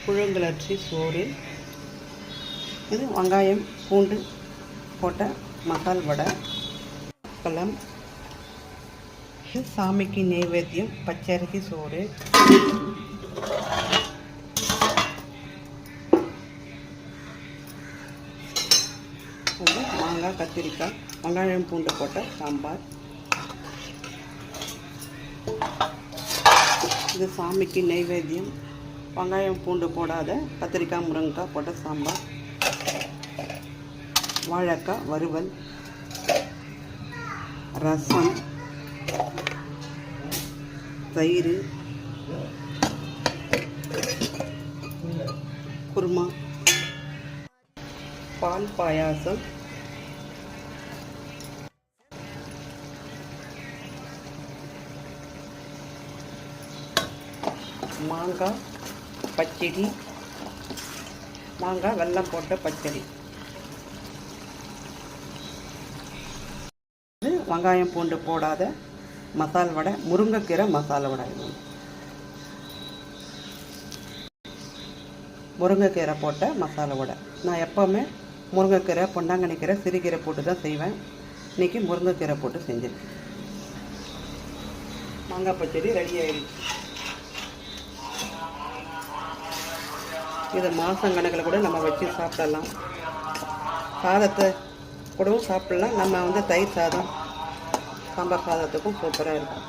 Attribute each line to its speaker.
Speaker 1: புழுங்கலரிசி சோறு. இது வெங்காயம் பூண்டு போட்ட மசால் வடை. பழம். இது சாமிக்கு நைவேத்தியம் பச்சரிசி சோறு. இது மாங்காய் கத்திரிக்காய் வெங்காயம் பூண்டு போட்ட சாம்பார். இது சாமிக்கு நைவேத்தியம் வெங்காயம் பூண்டு போடாத கத்திரிக்காய் முருங்கைக்காய் போட்ட சாம்பார். வாழைக்காய் வறுவல், ரசம், தயிர், குருமா, பால் பாயாசம், மாங்காய் பச்சடி, மாங்காய் வெல்லம் போட்ட பச்சடி. இது வெங்காயம் பூண்டு போடாத மசால் வடை, முருங்கைக்கீரை மசாலா வடை. முருங்கைக்கீரை போட்ட மசாலா வடை. நான் எப்போவுமே முருங்கைக்கீரை பொன்னாங்கண்ணி கீரை சிறுகீரை போட்டு தான் செய்வேன். இன்றைக்கி முருங்கைக்கீரை போட்டு செஞ்சுருக்கேன். மாங்காய் பச்சடி ரெடி ஆகிடுச்சு. இதை மாதம் கணக்கில் கூட நம்ம வச்சு சாப்பிடலாம். சாதத்தை கூடவும் சாப்பிடலாம். நம்ம தயிர் சாதம் சாம்பார் சாதத்துக்கும் சூப்பராக இருக்கும்.